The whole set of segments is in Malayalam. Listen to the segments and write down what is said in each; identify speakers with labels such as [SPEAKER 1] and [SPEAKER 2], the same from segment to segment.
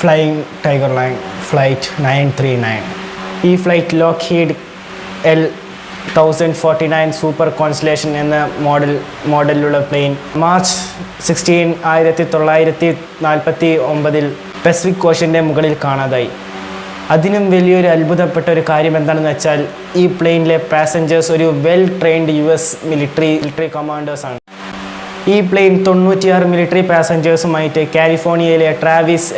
[SPEAKER 1] Flying tiger line flight 939. ഈ flight Lockheed L1049 super constellation എന്ന മോഡലിലുള്ള പ്ലെയിൻ മാർച്ച് 16, 1949 പസഫിക് ഓഷൻ്റെ മുകളിൽ കാണാതായി. അതിനും വലിയൊരു അത്ഭുതപ്പെട്ട ഒരു കാര്യം എന്താണെന്ന് വെച്ചാൽ ഈ പ്ലെയിനിലെ പാസഞ്ചേഴ്സ് ഒരു വെൽ ട്രെയിൻഡ് US മിലിറ്ററി കമാൻഡേഴ്സാണ്. ഈ പ്ലെയിൻ 96 മിലിറ്ററി പാസഞ്ചേഴ്സുമായിട്ട് കാലിഫോർണിയയിലെ ട്രാവിസ്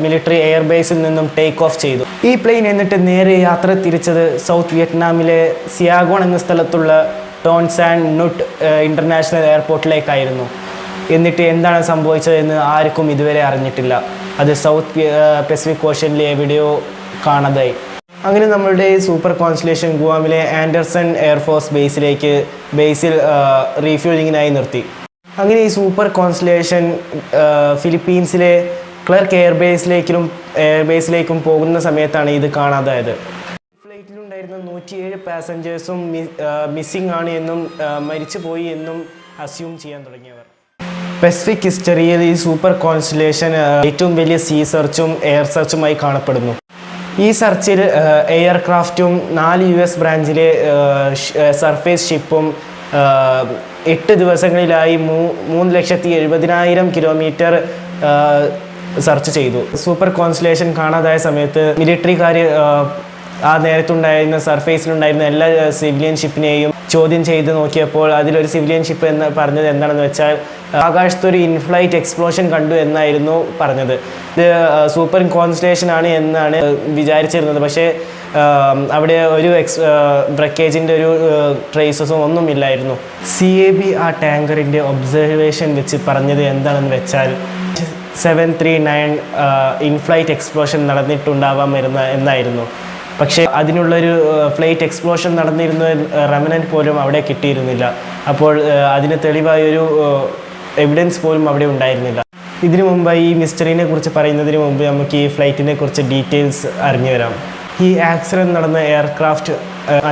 [SPEAKER 1] മിലിറ്ററി എയർബേസിൽ നിന്നും ടേക്ക് ഓഫ് ചെയ്തു. ഈ പ്ലെയിൻ എന്നിട്ട് നേരെ യാത്ര തിരിച്ചത് സൗത്ത് വിയറ്റ്നാമിലെ സിയാഗോൺ എന്ന സ്ഥലത്തുള്ള ടോൺ സാൻ നുട്ട് ഇൻ്റർനാഷണൽ എയർപോർട്ടിലേക്കായിരുന്നു. എന്നിട്ട് എന്താണ് സംഭവിച്ചതെന്ന് ആർക്കും ഇതുവരെ അറിഞ്ഞിട്ടില്ല. അത് സൗത്ത് പസഫിക് ഓഷനിലെ എവിടെയോ കാണാതായി. അങ്ങനെ നമ്മളുടെ സൂപ്പർ കോൺസ്റ്റലേഷൻ ഗുവാമിലെ ആൻഡർസൺ എയർഫോഴ്സ് ബേസിൽ റീഫ്യൂലിങ്ങിനായി നിർത്തി. അങ്ങനെ ഈ സൂപ്പർ കോൺസ്റ്റലേഷൻ ഫിലിപ്പീൻസിലെ ക്ലർക്ക് എയർബേസിലേക്കും പോകുന്ന സമയത്താണ് ഇത് കാണാതായത്. ഫ്ലൈറ്റിലുണ്ടായിരുന്ന 107 പാസഞ്ചേഴ്സും മിസ്സിംഗ് ആണ് എന്നും മരിച്ചു പോയി എന്നും അസ്യൂം ചെയ്യാൻ തുടങ്ങിയവർ. പസഫിക് ഹിസ്റ്ററിയിൽ ഈ സൂപ്പർ കോൺസ്റ്റലേഷൻ ഏറ്റവും വലിയ സീ സെർച്ചും എയർ സെർച്ചുമായി കാണപ്പെടുന്നു. ഈ സെർച്ചിൽ എയർക്രാഫ്റ്റും 4 US ബ്രാഞ്ചിലെ സർഫേസ് ഷിപ്പും 8 ദിവസങ്ങളിലായി 3,70,000 കിലോമീറ്റർ സെർച്ച് ചെയ്തു. സൂപ്പർ കോൺസ്റ്റലേഷൻ കാണാതായ സമയത്ത് മിലിറ്ററിക്കാർ ആ നേരത്തുണ്ടായിരുന്ന സർഫേസിലുണ്ടായിരുന്ന എല്ലാ സിവിലിയൻ ഷിപ്പിനെയും ചോദ്യം ചെയ്ത് നോക്കിയപ്പോൾ അതിലൊരു സിവിലിയൻ ഷിപ്പ് എന്ന് പറഞ്ഞത് എന്താണെന്ന് വെച്ചാൽ ആകാശത്തൊരു ഇൻഫ്ലൈറ്റ് എക്സ്പ്ലോഷൻ കണ്ടു എന്നായിരുന്നു പറഞ്ഞത്. ഇത് സൂപ്പർ കോൺസ്റ്റലേഷൻ ആണ് എന്നാണ് വിചാരിച്ചിരുന്നത്. പക്ഷേ അവിടെ ഒരു ബ്രക്കേജിൻ്റെ ഒരു ട്രേസസും ഒന്നുമില്ലായിരുന്നു. CAB ആ ടാങ്കറിൻ്റെ ഒബ്സർവേഷൻ വെച്ച് പറഞ്ഞത് എന്താണെന്ന് വെച്ചാൽ 739 ഇൻഫ്ലൈറ്റ് എക്സ്പ്ലോഷൻ നടന്നിട്ടുണ്ടാവാൻ എന്നായിരുന്നു. പക്ഷേ അതിനുള്ളൊരു ഫ്ലൈറ്റ് എക്സ്പ്ലോഷൻ നടന്നിരുന്ന റെമനന്റ് പോലും അവിടെ കിട്ടിയിരുന്നില്ല. അപ്പോൾ അതിന് തെളിവായൊരു എവിഡൻസ് പോലും അവിടെ ഉണ്ടായിരുന്നില്ല. ഇതിനു മുമ്പായി ഈ മിസ്റ്ററിനെ കുറിച്ച് പറയുന്നതിന് മുമ്പ് നമുക്ക് ഈ ഫ്ലൈറ്റിനെ കുറിച്ച് ഡീറ്റെയിൽസ് അറിഞ്ഞു വരാം. ഈ ആക്സിഡൻറ്റ് നടന്ന എയർക്രാഫ്റ്റ്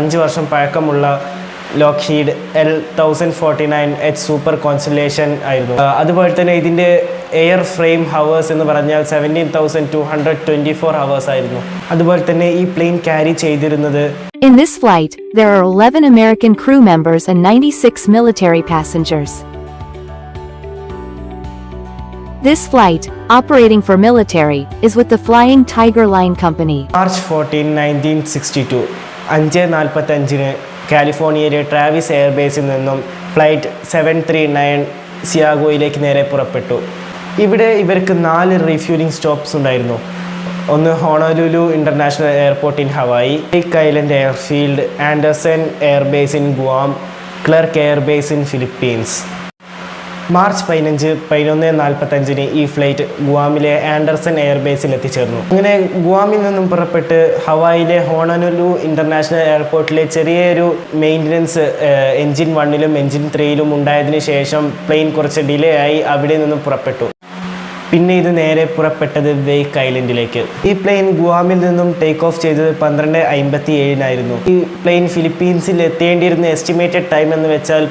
[SPEAKER 1] 5 വർഷം പഴക്കമുള്ള ലോക്ക്ഹീഡ് L1049 സൂപ്പർ കോൺസ്റ്റലേഷൻ ആയിരുന്നു. അതുപോലെ തന്നെ ഇതിൻ്റെ എയർ ഫ്രെയിം ഹവേഴ്സ് എന്ന് പറഞ്ഞാൽ 17,224 ഹവേഴ്സ് ആയിരുന്നു. അതുപോലെ തന്നെ ഈ പ്ലെയിൻ ക്യാരി ചെയ്തിരുന്നത്
[SPEAKER 2] In this flight, there are 11 American crew members and 96 military passengers. This flight, operating for military, is with the Flying Tiger Line Company.
[SPEAKER 1] March 14, 1962, 5:45 കാലിഫോർണിയയിലെ ട്രാവിസ് എയർബേസിൽ നിന്നും ഫ്ലൈറ്റ് 739 സിയാഗോയിലേക്ക് നേരെ പുറപ്പെട്ടു. ഇവിടെ ഇവർക്ക് 4 റീഫ്യൂലിംഗ് സ്റ്റോപ്സ് ഉണ്ടായിരുന്നു. ഒന്ന് Honolulu international airport in Hawaii, lake island airfield, Anderson airbase in Guam, clerk airbase in Philippines. March 15, 11:45 ഈ ഫ്ലൈറ്റ് ഗുവാമിലെ ആൻഡർസൺ എയർബേസിൽ എത്തിച്ചേർന്നു. അങ്ങനെ ഗുവാമിൽ നിന്നും പുറപ്പെട്ട് ഹവായിലെ ഹോണോലുലു ഇൻ്റർനാഷണൽ എയർപോർട്ടിലെ ചെറിയൊരു മെയിൻ്റനൻസ് എൻജിൻ 1-ലും എൻജിൻ 3-ലും ഉണ്ടായതിനു ശേഷം പ്ലെയിൻ കുറച്ച് ഡിലേ ആയി അവിടെ നിന്നും പുറപ്പെട്ടു. പിന്നെ ഇത് നേരെ പുറപ്പെട്ടത് വേക്ക് ഐലൻഡിലേക്ക്. ഈ പ്ലെയിൻ ഗുവാമിൽ നിന്നും ടേക്ക് ഓഫ് ചെയ്തത് 12:57 ഈ പ്ലെയിൻ ഫിലിപ്പീൻസിൽ എത്തേണ്ടിയിരുന്ന എസ്റ്റിമേറ്റഡ് ടൈം എന്ന് വെച്ചാൽ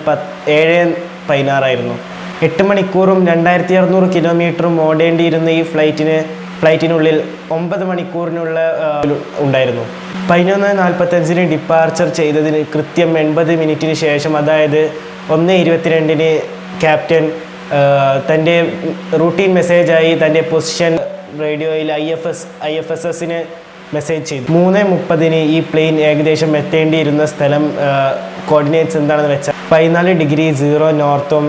[SPEAKER 1] 7:16 8 മണിക്കൂറും 2600 കിലോമീറ്ററും ഓടേണ്ടിയിരുന്ന ഈ ഫ്ലൈറ്റിനുള്ളിൽ 9 മണിക്കൂറിനുള്ള ഉണ്ടായിരുന്നു. 11:45 ഡിപ്പാർച്ചർ ചെയ്തതിന് കൃത്യം 80 മിനിറ്റിന് ശേഷം, അതായത് 1:22 ക്യാപ്റ്റൻ തൻ്റെ റൂട്ടീൻ മെസ്സേജായി തൻ്റെ പൊസിഷൻ റേഡിയോയിൽ IFSSന് മെസ്സേജ് ചെയ്തു. 3:30 ഈ പ്ലെയിൻ ഏകദേശം എത്തേണ്ടിയിരുന്ന സ്ഥലം കോർഡിനേറ്റ്സ് എന്താണെന്ന് വെച്ചാൽ 14°0 നോർത്തും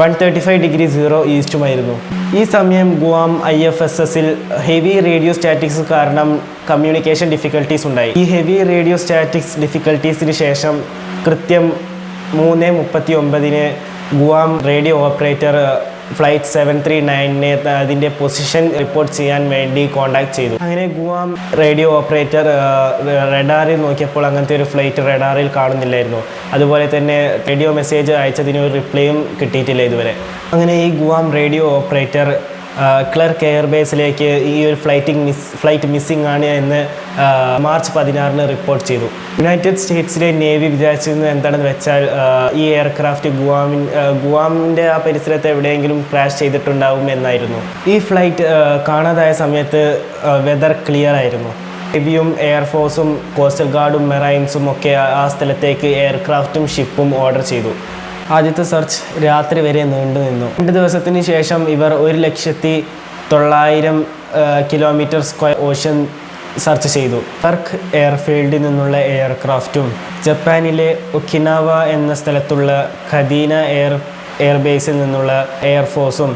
[SPEAKER 1] 135°0 ഈസ്റ്റുമായിരുന്നു. ഈ സമയം ഗുവാം IFSSൽ ഹെവി റേഡിയോ സ്റ്റാറ്റിക്സ് കാരണം കമ്മ്യൂണിക്കേഷൻ ഡിഫിക്കൽട്ടീസ് ഉണ്ടായി. ഈ ഹെവി റേഡിയോ സ്റ്റാറ്റിക്സ് ഡിഫിക്കൽട്ടീസിന് ശേഷം കൃത്യം 3:39 ഗുവാം റേഡിയോ ഓപ്പറേറ്റർ ഫ്ലൈറ്റ് 739 അതിൻ്റെ പൊസിഷൻ റിപ്പോർട്ട് ചെയ്യാൻ വേണ്ടി കോൺടാക്ട് ചെയ്തു. അങ്ങനെ ഗുവാം റേഡിയോ ഓപ്പറേറ്റർ റഡാറിൽ നോക്കിയപ്പോൾ അങ്ങനത്തെ ഒരു ഫ്ലൈറ്റ് റഡാറിൽ കാണുന്നില്ലായിരുന്നു. അതുപോലെ തന്നെ റേഡിയോ മെസ്സേജ് അയച്ചതിന് ഒരു റിപ്ലൈയും കിട്ടിയിട്ടില്ല ഇതുവരെ. അങ്ങനെ ഈ ഗുവാം റേഡിയോ ഓപ്പറേറ്റർ ക്ലർക്ക് എയർബേസിലേക്ക് ഈ ഒരു ഫ്ലൈറ്റ് മിസ്സിംഗ് ആണ് എന്ന് മാർച്ച് 16 റിപ്പോർട്ട് ചെയ്തു. യുണൈറ്റഡ് സ്റ്റേറ്റ്സിലെ നേവി വിചാരിച്ചിരുന്നത് എന്താണെന്ന് വെച്ചാൽ ഈ എയർക്രാഫ്റ്റ് ഗുവാമിൻ്റെ ആ പരിസരത്ത് എവിടെയെങ്കിലും ക്രാഷ് ചെയ്തിട്ടുണ്ടാവും എന്നായിരുന്നു. ഈ ഫ്ലൈറ്റ് കാണാതായ സമയത്ത് വെതർ ക്ലിയർ ആയിരുന്നു. നേവിയും എയർഫോഴ്സും കോസ്റ്റൽ ഗാർഡും മെറൈൻസും ഒക്കെ ആ സ്ഥലത്തേക്ക് എയർക്രാഫ്റ്റും ഷിപ്പും ഓർഡർ ചെയ്തു. ആദ്യത്തെ സെർച്ച് രാത്രി വരെ നീണ്ടു നിന്നു. 2 ദിവസത്തിന് ശേഷം ഇവർ 1,900,000 കിലോമീറ്റർ സ്ക്വയർ ഓഷ്യൻ സെർച്ച് ചെയ്തു. ക്ലർക്ക് എയർഫീൽഡിൽ നിന്നുള്ള എയർക്രാഫ്റ്റും ജപ്പാനിലെ ഒക്കിനാവ എന്ന സ്ഥലത്തുള്ള ഖദീന എയർബേസിൽ നിന്നുള്ള എയർഫോഴ്സും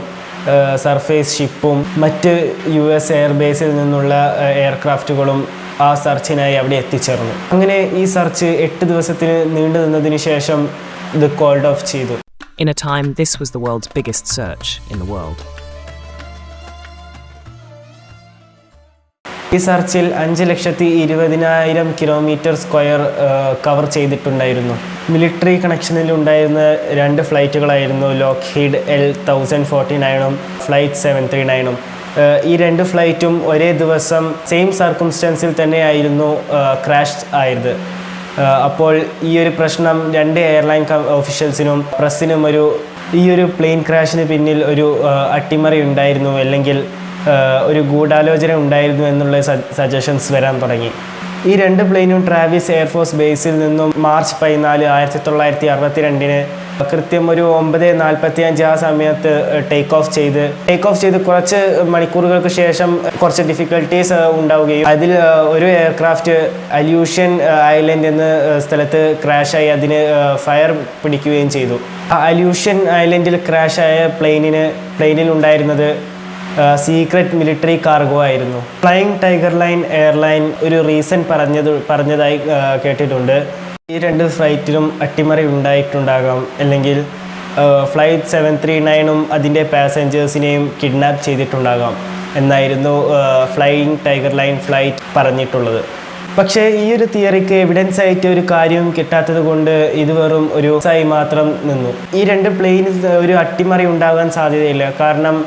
[SPEAKER 1] സർഫേസ് ഷിപ്പും മറ്റ് US എയർബേസിൽ നിന്നുള്ള എയർക്രാഫ്റ്റുകളും ആ സെർച്ചിനായി അവിടെ എത്തിച്ചേർന്നു. അങ്ങനെ ഈ സെർച്ച് 8 ദിവസത്തിന് നീണ്ടു നിന്നതിന് ശേഷം ഇത് കോൾഡ് ഓഫ് ചെയ്തു.
[SPEAKER 3] In a time, this was the world's biggest search in the world.
[SPEAKER 1] ഈ സെർച്ചിൽ 5,20,000 കിലോമീറ്റർ സ്ക്വയർ കവർ ചെയ്തിട്ടുണ്ടായിരുന്നു. മിലിറ്ററി കണക്ഷനിൽ ഉണ്ടായിരുന്ന 2 ഫ്ലൈറ്റുകളായിരുന്നു ലോക്ക്ഹീഡ് L1049ഉം ഫ്ലൈറ്റ് 739ഉം. ഈ 2 ഫ്ലൈറ്റും ഒരേ ദിവസം സെയിം സർക്കംസ്റ്റൻസിൽ തന്നെയായിരുന്നു ക്രാഷ് ആയത്. അപ്പോൾ ഈ ഒരു പ്രശ്നം 2 എയർലൈൻ ഓഫീഷ്യൽസിനും പ്രസ്സിനും ഈ ഒരു പ്ലെയിൻ ക്രാഷിന് പിന്നിൽ ഒരു അട്ടിമറി ഉണ്ടായിരുന്നു, അല്ലെങ്കിൽ ഒരു ഗൂഢാലോചന ഉണ്ടായിരുന്നു എന്നുള്ള സജഷൻസ് വരാൻ തുടങ്ങി. ഈ 2 പ്ലെയിനും ട്രാവിസ് എയർഫോഴ്സ് ബേസിൽ നിന്നും മാർച്ച് 14, 1962 കൃത്യം ഒരു 9:45 ആ സമയത്ത് ടേക്ക് ഓഫ് ചെയ്ത് കുറച്ച് മണിക്കൂറുകൾക്ക് ശേഷം കുറച്ച് ഡിഫിക്കൽട്ടീസ് ഉണ്ടാവുകയും അതിൽ ഒരു എയർക്രാഫ്റ്റ് അല്യൂഷൻ ഐലൻഡ് എന്ന സ്ഥലത്ത് ക്രാഷായി അതിന് ഫയർ പിടിക്കുകയും ചെയ്തു. ആ അല്യൂഷൻ ഐലൻഡിൽ ക്രാഷായ പ്ലെയിനിൽ ഉണ്ടായിരുന്നത് സീക്രട്ട് മിലിറ്ററി കാർഗോ ആയിരുന്നു. ഫ്ലൈയിങ് ടൈഗർ ലൈൻ എയർലൈൻ ഒരു റീസൺ പറഞ്ഞതായി കേട്ടിട്ടുണ്ട്. ഈ 2 ഫ്ലൈറ്റിലും അട്ടിമറി ഉണ്ടായിട്ടുണ്ടാകാം, അല്ലെങ്കിൽ ഫ്ലൈറ്റ് 739ഉം അതിൻ്റെ പാസഞ്ചേഴ്സിനെയും കിഡ്നാപ്പ് ചെയ്തിട്ടുണ്ടാകാം എന്നായിരുന്നു ഫ്ലൈയിങ് ടൈഗർ ലൈൻ ഫ്ലൈറ്റ് പറഞ്ഞിട്ടുള്ളത്. പക്ഷേ ഈ ഒരു തിയറിക്ക് എവിഡൻസ് ആയിട്ട് ഒരു കാര്യവും കിട്ടാത്തത് കൊണ്ട് ഇത് വെറും ഒരു ആയി മാത്രം നിന്നു. ഈ 2 പ്ലെയിനിൽ ഒരു അട്ടിമറി ഉണ്ടാകാൻ സാധ്യതയില്ല. കാരണം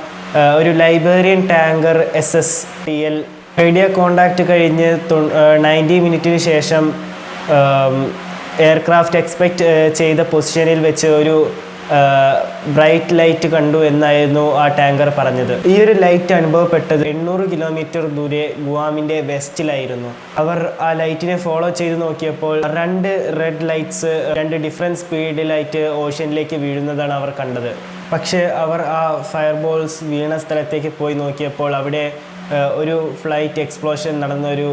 [SPEAKER 1] ഒരു ലൈബേറിയൻ ടാങ്കർ SSTL റേഡിയോ കോണ്ടാക്റ്റ് കഴിഞ്ഞ് 90 മിനിറ്റിന് ശേഷം എയർക്രാഫ്റ്റ് എക്സ്പെക്റ്റ് ചെയ്ത പൊസിഷനിൽ വെച്ച് ഒരു ബ്രൈറ്റ് ലൈറ്റ് കണ്ടു എന്നായിരുന്നു ആ ടാങ്കർ പറഞ്ഞത്. ഈ ഒരു ലൈറ്റ് അനുഭവപ്പെട്ടത് 800 കിലോമീറ്റർ ദൂരെ ഗുവാമിൻ്റെ വെസ്റ്റിലായിരുന്നു. അവർ ആ ലൈറ്റിനെ ഫോളോ ചെയ്ത് നോക്കിയപ്പോൾ 2 റെഡ് ലൈറ്റ്സ് 2 ഡിഫറെൻറ്റ് സ്പീഡിലായിട്ട് ഓഷ്യനിലേക്ക് വീഴുന്നതാണ് അവർ കണ്ടത്. പക്ഷേ അവർ ആ ഫയർബോൾസ് വീണ സ്ഥലത്തേക്ക് പോയി നോക്കിയപ്പോൾ അവിടെ ഒരു ഫ്ലൈറ്റ് എക്സ്പ്ലോഷൻ നടന്നൊരു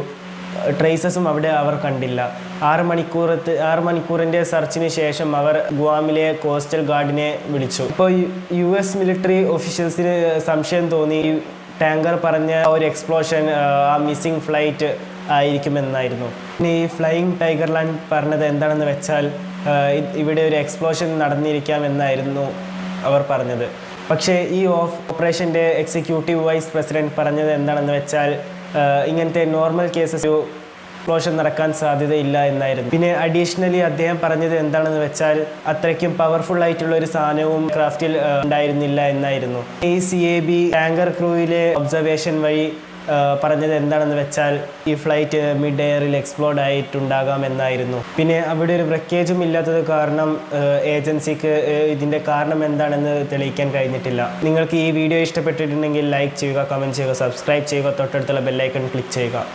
[SPEAKER 1] ട്രേസസും അവിടെ അവർ കണ്ടില്ല. 6 മണിക്കൂറിൻ്റെ സെർച്ചിന് ശേഷം അവർ ഗുവാമിലെ കോസ്റ്റൽ ഗാർഡിനെ വിളിച്ചു. ഇപ്പോൾ US മിലിറ്ററി ഒഫീഷ്യൽസിന് സംശയം തോന്നി ഈ ടാങ്കർ പറഞ്ഞ ഒരു എക്സ്പ്ലോഷൻ ആ മിസ്സിംഗ് ഫ്ലൈറ്റ് ആയിരിക്കുമെന്നായിരുന്നു. പിന്നെ ഈ ഫ്ലൈയിങ് ടൈഗർ ലൈൻ പറഞ്ഞത് എന്താണെന്ന് വെച്ചാൽ ഇവിടെ ഒരു എക്സ്പ്ലോഷൻ നടന്നിരിക്കാമെന്നായിരുന്നു അവർ പറഞ്ഞത്. പക്ഷേ ഈ ഓപ്പറേഷൻ്റെ എക്സിക്യൂട്ടീവ് വൈസ് പ്രസിഡന്റ് പറഞ്ഞത് എന്താണെന്ന് വെച്ചാൽ ഇങ്ങനത്തെ നോർമൽ കേസസ് എക്സ്പ്ലോഷൻ നടക്കാൻ സാധ്യതയില്ല എന്നായിരുന്നു. പിന്നെ അഡീഷണലി അദ്ദേഹം പറഞ്ഞത് എന്താണെന്ന് വെച്ചാൽ അത്രയ്ക്കും പവർഫുൾ ആയിട്ടുള്ള ഒരു സാധനവും ക്രാഫ്റ്റിൽ ഉണ്ടായിരുന്നില്ല എന്നായിരുന്നു. ഈ CAB ടാങ്കർ ക്രൂവിലെ ഒബ്സർവേഷൻ വഴി പറഞ്ഞത് എന്താണെന്ന് വെച്ചാൽ ഈ ഫ്ലൈറ്റ് മിഡ് എയറിൽ എക്സ്പ്ലോഡ് ആയിട്ടുണ്ടാകാം എന്നായിരുന്നു. പിന്നെ അവിടെ ഒരു ബ്രേക്കേജും ഇല്ലാത്തത് കാരണം ഏജൻസിക്ക് ഇതിൻ്റെ കാരണം എന്താണെന്ന് തെളിയിക്കാൻ കഴിഞ്ഞിട്ടില്ല. നിങ്ങൾക്ക് ഈ വീഡിയോ ഇഷ്ടപ്പെട്ടിട്ടുണ്ടെങ്കിൽ ലൈക്ക് ചെയ്യുക, കമൻറ്റ് ചെയ്യുക, സബ്സ്ക്രൈബ് ചെയ്യുക, തൊട്ടടുത്തുള്ള ബെല്ലൈക്കൺ ക്ലിക്ക് ചെയ്യുക.